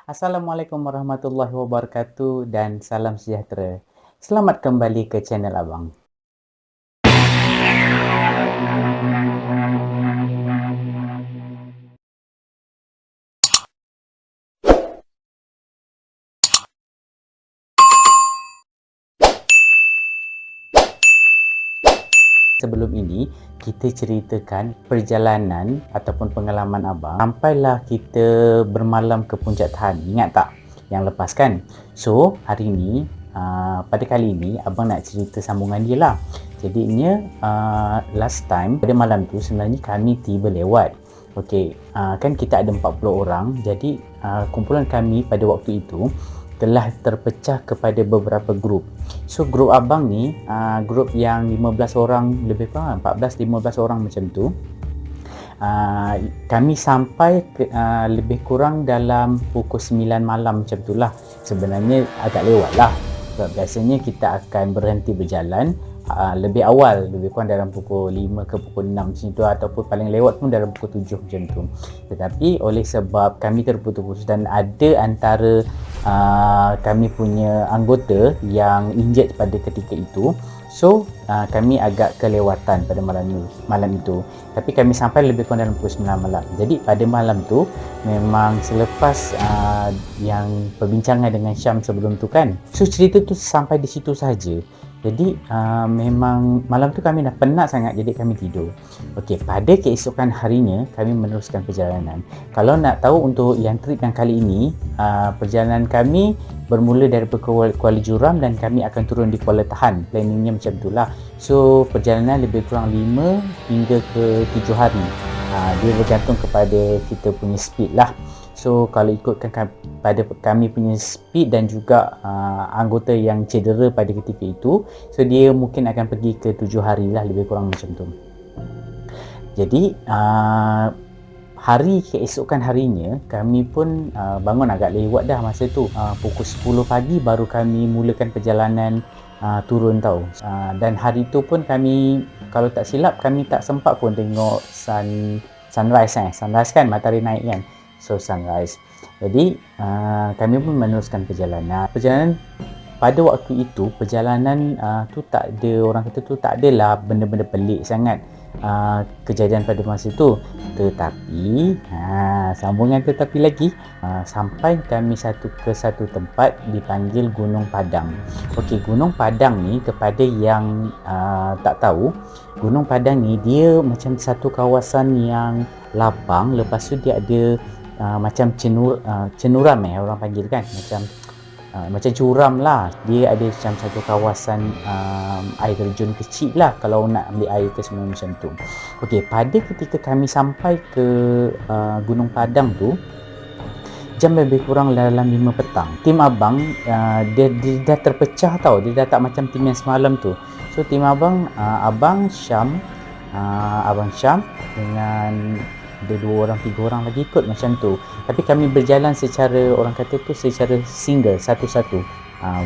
Assalamualaikum warahmatullahi wabarakatuh dan salam sejahtera. Selamat kembali ke channel Abang. Sebelum ini, kita ceritakan perjalanan ataupun pengalaman Abang sampailah kita bermalam ke Puncak Tahan. Ingat tak? Yang lepas kan? So, hari ini, pada kali ini, Abang nak cerita sambungan dia lah. Jadinya, last time, pada malam tu sebenarnya kami tiba lewat. Okey, kan kita ada 40 orang. Jadi, kumpulan kami pada waktu itu telah terpecah kepada beberapa grup. So grup abang ni, grup yang 15 orang lebih kurang 14-15 orang macam tu. Kami sampai lebih kurang dalam pukul 9 malam macam tu lah. Sebenarnya agak lewat lah. Sebab biasanya kita akan berhenti berjalan lebih awal, lebih kurang dalam pukul 5 ke pukul 6 macam tu, ataupun paling lewat pun dalam pukul 7 macam tu. Tetapi oleh sebab kami terputus-putus dan ada antara kami punya anggota yang injet pada ketika itu, so kami agak kelewatan pada malam itu. Tapi kami sampai lebih kurang dalam pukul 9 malam. Jadi pada malam tu memang selepas yang perbincangan dengan Syam sebelum tu kan, so cerita tu sampai di situ saja. Jadi memang malam tu kami dah penat sangat, jadi kami tidur. Okey, pada keesokan harinya kami meneruskan perjalanan. Kalau nak tahu untuk yang trip yang kali ini, perjalanan kami bermula dari Kuala Juram dan kami akan turun di Kuala Tahan. Planningnya macam itulah. So perjalanan lebih kurang 5 hingga ke 7 hari. Dia bergantung kepada kita punya speed lah. So kalau ikutkan pada kami punya speed dan juga anggota yang cedera pada ketika itu, so dia mungkin akan pergi ke 7 hari lah, lebih kurang macam tu. Jadi hari keesokan harinya kami pun bangun agak lewat dah masa tu. Pukul 10 pagi baru kami mulakan perjalanan turun tau. Dan hari tu pun kami, kalau tak silap, kami tak sempat pun tengok sunrise kan, matahari naik kan. So sunrise. Jadi kami pun meneruskan perjalanan. Pada waktu itu perjalanan tu tak ada, orang kata tu tak adalah benda-benda pelik sangat kejadian pada masa itu. Tetapi sambungan tetapi lagi, sampai kami ke satu tempat dipanggil Gunung Padang. Okey, Gunung Padang ni, kepada yang tak tahu, Gunung Padang ni dia macam satu kawasan yang lapang. Lepas tu dia ada macam cenuram orang panggil kan, macam curam lah. Dia ada macam satu kawasan air terjun kecil lah kalau nak ambil air ke semua macam tu. Okey, pada ketika kami sampai ke Gunung Padang tu, jam lebih kurang dalam 5 petang. Tim abang dia dah terpecah tau. Dia dah tak macam tim yang semalam tu. So tim abang, abang Syam dengan ada 2 orang 3 orang lagi ikut macam tu. Tapi kami berjalan secara, orang kata tu secara single, satu-satu.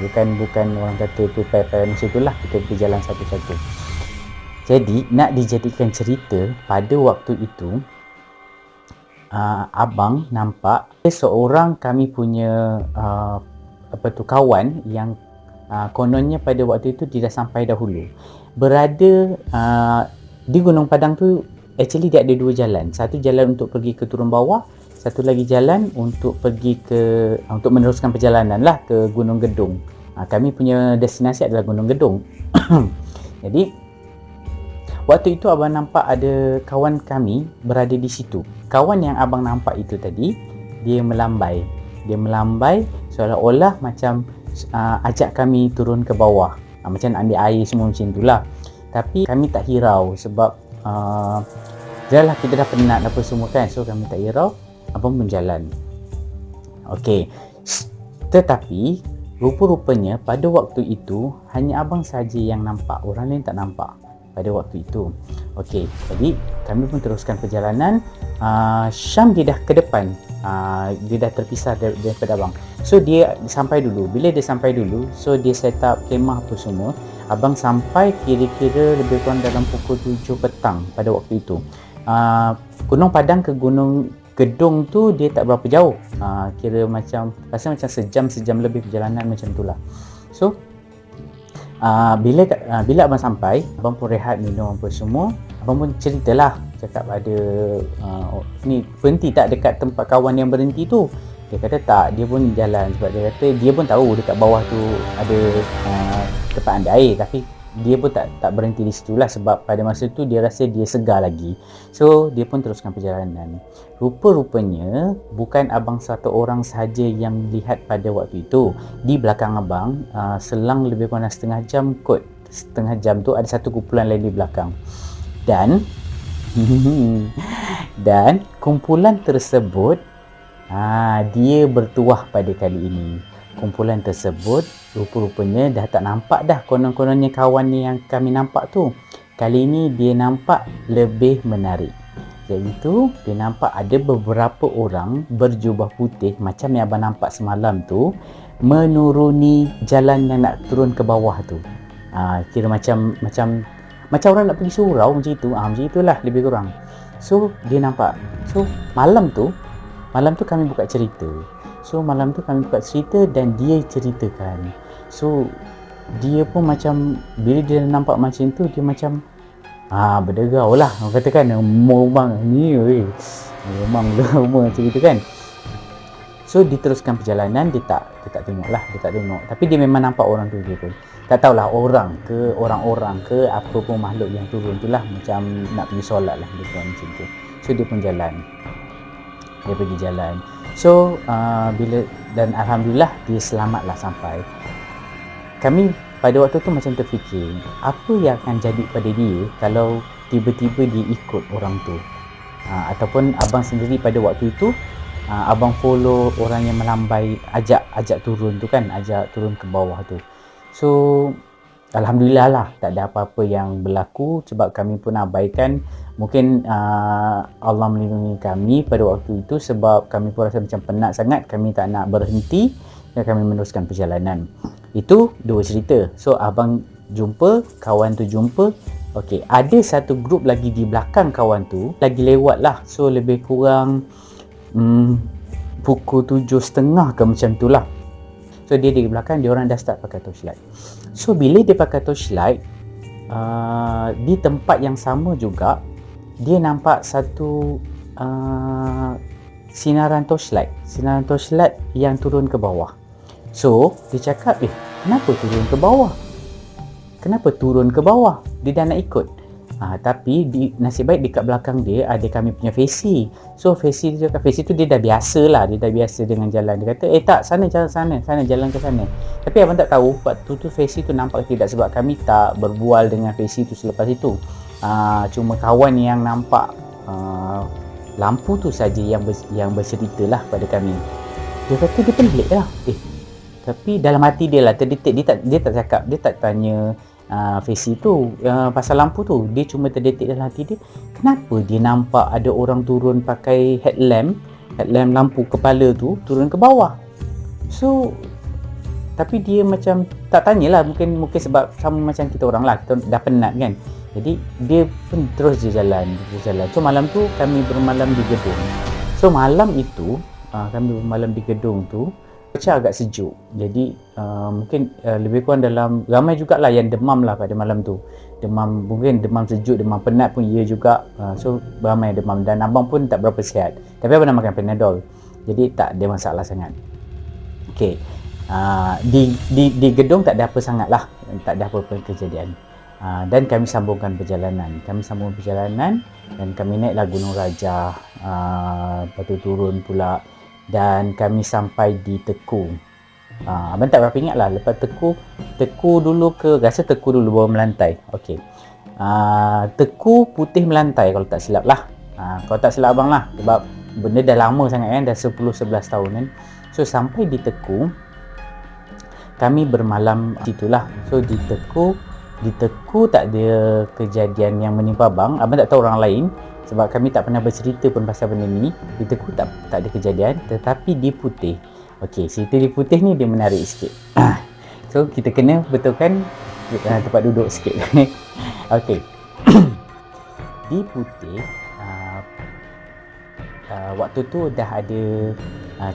Bukan orang kata tu pair-pair macam tu lah. Kita berjalan satu-satu. Jadi nak dijadikan cerita, pada waktu itu abang nampak seorang kami punya kawan yang kononnya pada waktu itu dia dah sampai dahulu. Berada di Gunung Padang tu, actually dia ada 2 jalan. Satu jalan untuk pergi ke turun bawah, satu lagi jalan untuk pergi untuk meneruskan perjalanan lah ke Gunung Gedung. Kami punya destinasi adalah Gunung Gedung. Jadi waktu itu abang nampak ada kawan kami berada di situ. Kawan yang abang nampak itu tadi, dia melambai seolah-olah macam ajak kami turun ke bawah, macam nak ambil air semua macam itulah. Tapi kami tak hirau sebab dah kita dah penat apa semua kan. So kami tak hirau, abang pun jalan. Okey, tetapi rupa-rupanya pada waktu itu hanya abang saja yang nampak, orang lain tak nampak pada waktu itu. Okey, jadi kami pun teruskan perjalanan. Syam dia dah ke depan, dia dah terpisah daripada abang. So dia sampai dulu. Bila dia sampai dulu, so dia set up kemah apa semua. Abang sampai kira-kira lebih kurang dalam pukul 7 petang pada waktu itu. Gunung Padang ke Gunung gedung tu dia tak berapa jauh. Kira macam rasa macam sejam lebih perjalanan macam tu lah. So bila abang sampai, abang pun rehat, minum apa semua. Abang pun ceritalah, cakap ada ni berhenti tak dekat tempat kawan yang berhenti tu. Dia kata tak, dia pun jalan sebab dia kata dia pun tahu dekat bawah tu ada tempat ambil air, tapi dia pun tak berhenti di situ lah sebab pada masa tu dia rasa dia segar lagi. So dia pun teruskan perjalanan. Rupa-rupanya bukan abang satu orang sahaja yang lihat pada waktu itu. Di belakang abang, selang lebih kurang setengah jam kot. Setengah jam tu ada satu kumpulan lain di belakang. Dan dan kumpulan tersebut dia bertuah pada kali ini. Kumpulan tersebut rupa-rupanya dah tak nampak dah konon-kononnya kawan yang kami nampak tu. Kali ini dia nampak lebih menarik. Iaitu dia nampak ada beberapa orang berjubah putih macam yang abang nampak semalam tu, menuruni jalan yang nak turun ke bawah tu. Kira macam orang nak pergi surau macam itu. Macam itulah lebih kurang. So dia nampak. So malam tu kami buka cerita. Dan dia ceritakan. So dia pun macam bila dia nampak macam tu, dia macam berdegau lah. Orang katakan memang ni memang lama cerita kan. So diteruskan perjalanan, dia tak tengok. Tapi dia memang nampak orang tu dia pun. Tak tahulah orang ke apa pun makhluk yang turun tu lah, macam nak pergi solat lah dia pun macam tu. So dia pun jalan. Dia pergi jalan. So dan alhamdulillah dia selamatlah sampai. Kami pada waktu tu macam terfikir, apa yang akan jadi pada dia kalau tiba-tiba dia ikut orang tu. Ataupun abang sendiri pada waktu itu abang follow orang yang melambai, ajak turun tu kan, ajak turun ke bawah tu. So alhamdulillah lah tak ada apa-apa yang berlaku sebab kami pun abaikan. Mungkin Allah melindungi kami pada waktu itu sebab kami pun rasa macam penat sangat, kami tak nak berhenti dan kami meneruskan perjalanan. Itu dua cerita. So abang jumpa, kawan tu jumpa. Okey, ada satu grup lagi di belakang kawan tu lagi lewat lah. So lebih kurang pukul 7.30 ke macam tu lah. So dia di belakang, dia orang dah start pakai torchlight. So bila dia pakai torchlight, di tempat yang sama juga dia nampak satu sinaran torchlight yang turun ke bawah. So dia cakap, kenapa turun ke bawah? Dia dah nak ikut. Tapi nasib baik dekat belakang dia ada kami punya Fesi. So Fesi tu cakap, Fesi tu dia dah biasa lah, dia dah biasa dengan jalan. Dia kata, tak, sana jalan ke sana. Tapi abang tak tahu waktu tu Fesi tu nampak tidak, sebab kami tak berbual dengan Fesi tu selepas itu. Cuma kawan yang nampak lampu tu saja yang bercerita lah pada kami. Dia kata dia pelik lah. Tapi dalam hati dia lah terdetik, dia tak cakap, dia tak tanya Fesi tu pasal lampu tu. Dia cuma terdetik dalam hati dia, kenapa dia nampak ada orang turun pakai headlamp lampu kepala tu turun ke bawah. So tapi dia macam tak tanyalah, mungkin sebab sama macam kita orang lah, kita dah penat kan. Jadi dia pun terus jalan. So malam tu kami bermalam di gedung. So malam itu kami bermalam di gedung tu, cuaca agak sejuk. Jadi mungkin lebih kurang dalam, ramai jugalah yang demam lah pada malam tu. Mungkin demam sejuk, demam penat pun ia juga. So ramai demam, dan abang pun tak berapa sihat. Tapi abang nak makan Panadol, jadi tak ada masalah sangat. Okey, di gedung tak ada apa sangat lah, tak ada apa-apa kejadian. Dan kami sambungkan perjalanan. Dan kami naiklah Gunung Raja. Lepas tu turun pula dan kami sampai di Teku. Abang tak berapa ingat lah. Lepas Teku dulu ke, rasa Teku dulu baru melantai. Okey, Teku Putih melantai kalau tak silap lah. Kalau tak silap abang lah, sebab benda dah lama sangat kan, dah 10-11 tahun kan. So sampai di Teku, kami bermalam situlah. So di Teku tak ada kejadian yang menimpa abang. Abang tak tahu orang lain sebab kami tak pernah bercerita pun pasal benda ni. Di Teku tak ada kejadian. Tetapi di Putih, okey, cerita di Putih ni dia menarik sikit. So kita kena betulkan tempat duduk sikit. Okey. Di Putih waktu tu dah ada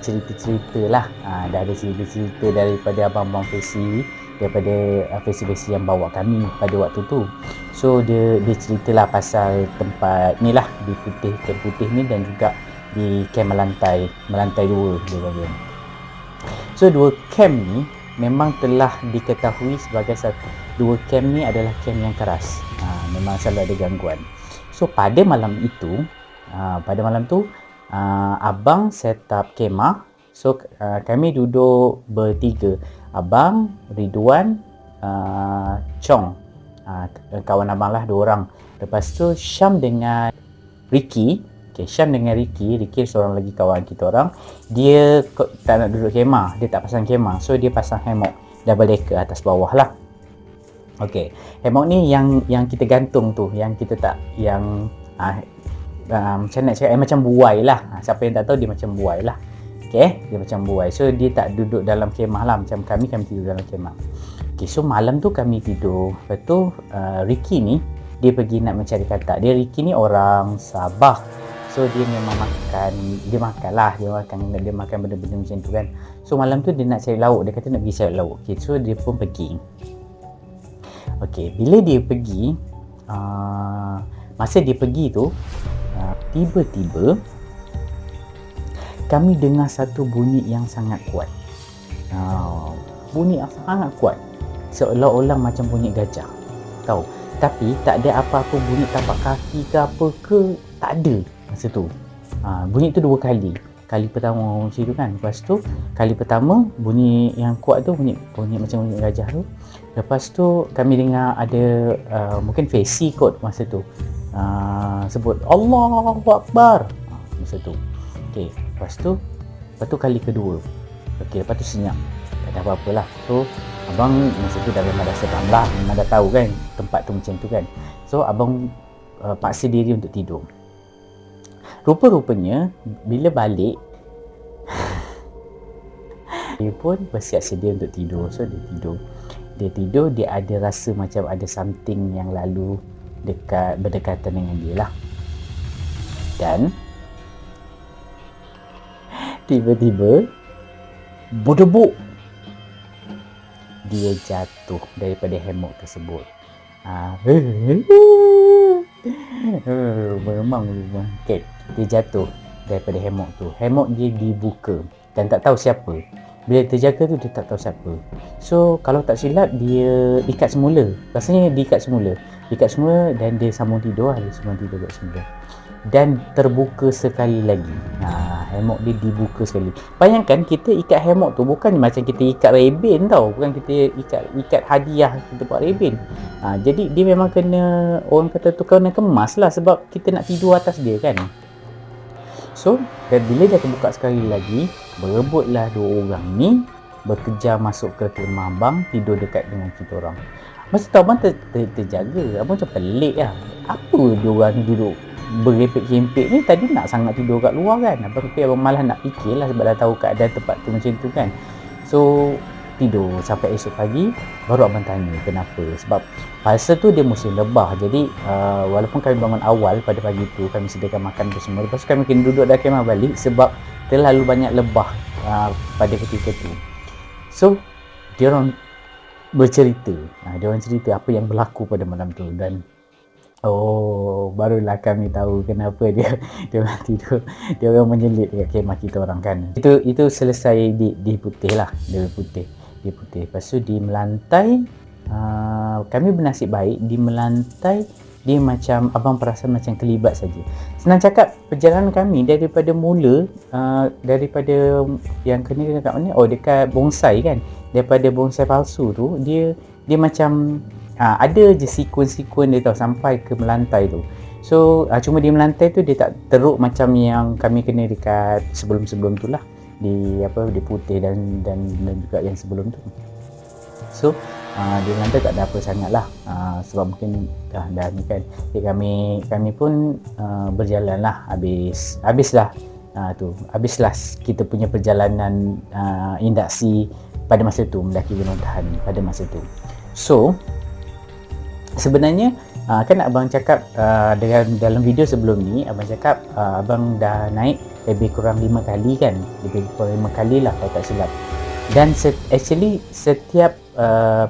cerita-cerita lah, dah ada cerita-cerita daripada abang-abang Fesi, daripada Fesi-Fesi yang bawa kami pada waktu tu. So dia ceritalah pasal tempat ni lah, di Camp Putih ni, dan juga di camp Melantai 2 dia kata. So dua camp ni memang telah diketahui sebagai dua camp ni adalah camp yang keras. Memang selalu ada gangguan. So pada malam itu, abang set up kemah. So kami duduk bertiga, abang, Ridwan, Chong, kawan abang lah, 2 orang. Lepas tu Syam dengan Ricky. Syam dengan Ricky seorang lagi kawan kita orang, dia tak nak duduk kemah, dia tak pasang kemah. So dia pasang hammock double decker atas bawah lah. Hammock ni yang kita gantung tu, yang kita tak, yang macam nak cakap, macam buai lah. Siapa yang tak tahu, dia macam buai lah. Dia macam buai. So dia tak duduk dalam kemah lah. Macam kami tidur dalam kemah. So malam tu kami tidur. Lepas tu Ricky ni, dia pergi nak mencari katak. Ricky ni orang Sabah. So dia memang dia makan benda-benda macam tu kan. So malam tu dia nak cari lauk. Dia kata nak pergi cari lauk. So dia pun pergi. Bila dia pergi, masa dia pergi tu, tiba-tiba kami dengar satu bunyi yang sangat kuat. Bunyi yang sangat kuat, seolah-olah macam bunyi gajah, tahu. Tapi tak ada apa-apa bunyi tapak kaki ke apa ke, tak ada masa tu. Bunyi tu 2 kali. Kali pertama macam tu kan. Lepas tu kali pertama bunyi yang kuat tu, bunyi macam bunyi gajah tu. Lepas tu kami dengar ada mungkin Fesi kot masa tu sebut Allahu Akbar masa tu. Lepas tu kali kedua. Lepas tu senyap, tak ada apa-apa lah. So abang masa tu dah memang dah seram lah, memang dah tahu kan tempat tu macam tu kan. So abang paksa diri untuk tidur. Rupa-rupanya bila balik dia pun bersiap sedia untuk tidur. So dia tidur, dia ada rasa macam ada something yang lalu berdekatan dengan dia lah. Dan tiba-tiba berdebuk, dia jatuh daripada hammock tersebut. Memang dia jatuh daripada hammock tu. Hammock dia dibuka dan tak tahu siapa. Bila terjaga tu, dia tak tahu siapa. So kalau tak silap, dia ikat semula. Rasanya diikat semula dan dia sambung tidur. Dan terbuka sekali lagi. Hammock dia dibuka sekali. Bayangkan kita ikat hammock tu bukan macam kita ikat rebin tau. Bukan kita ikat hadiah kita buat rebin. Jadi dia memang kena, orang kata tu, kena kemas lah, sebab kita nak tidur atas dia kan. So dan bila dia terbuka sekali lagi, berebutlah 2 orang ni berkejar masuk ke kemah abang, tidur dekat dengan kita orang. Masa tu abang terjaga. Abang macam pelik lah, apa 2 orang ni duduk berempit-kempit ni, tadi nak sangat tidur kat luar kan. Abang malah nak fikir lah, sebab dah tahu keadaan tempat tu macam tu kan. So tidur sampai esok pagi, baru abang tanya kenapa. Sebab masa tu dia musim lebah. Jadi walaupun kami bangun awal pada pagi tu, kami sediakan makan tu semua, lepas tu kami kena duduk dah kemah balik sebab terlalu banyak lebah pada ketika tu. So dia orang bercerita, dia orang cerita apa yang berlaku pada malam tu. Dan barulah kami tahu kenapa dia orang tidur, dia orang menyelit dekat kemah kita orang kan. Itu selesai di Putih lah, di Putih. Lepas tu di Melantai, kami bernasib baik. Di Melantai dia macam, abang perasan macam kelibat saja. Senang cakap, perjalanan kami daripada mula, daripada yang kena dekat mana, dekat bonsai kan. Daripada bonsai palsu tu, dia macam ada je sekuen-sekuen dia tau sampai ke Melantai tu. So cuma di Melantai tu dia tak teruk macam yang kami kena dekat sebelum-sebelum tu lah, di Putih dan juga yang sebelum tu. So di Melantai tak ada apa sangat lah, sebab mungkin dah ni kan. Jadi kami pun berjalan lah, habislah kita punya perjalanan induksi pada masa tu, mendaki Gunung Tahan pada masa tu. So Sebenarnya kan abang cakap dalam video sebelum ni abang cakap abang dah naik lebih kurang 5 kali kan, lebih kurang 5 kali lah kalau tak silap. Dan actually setiap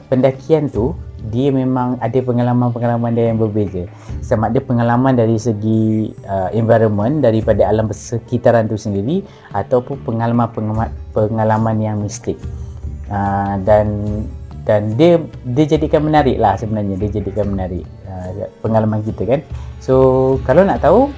pendakian tu dia memang ada pengalaman-pengalaman dia yang berbeza. Sama ada pengalaman dari segi environment daripada alam sekitaran tu sendiri ataupun pengalaman yang mistik. Dan dia jadikan menarik lah sebenarnya, dia jadikan menarik pengalaman kita kan. So kalau nak tahu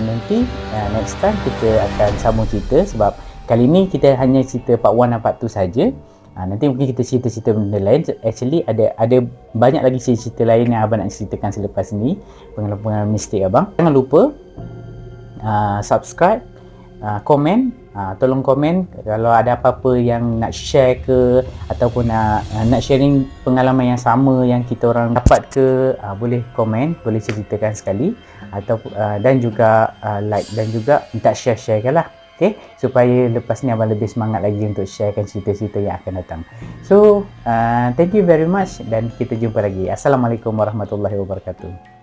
nanti next time kita akan sambung cerita, sebab kali ni kita hanya cerita part 1 dan part 2 saja. Nanti mungkin kita cerita-cerita benda lain. Actually ada banyak lagi cerita lain yang abang nak ceritakan selepas ni, pengalaman mistik abang. Jangan lupa subscribe, komen, tolong komen kalau ada apa-apa yang nak share ke ataupun nak sharing pengalaman yang sama yang kita orang dapat ke, boleh komen, boleh ceritakan sekali, atau dan juga like dan juga minta share-sharekan lah. Okay, supaya lepas ni abang lebih semangat lagi untuk sharekan cerita-cerita yang akan datang. So thank you very much dan kita jumpa lagi. Assalamualaikum warahmatullahi wabarakatuh.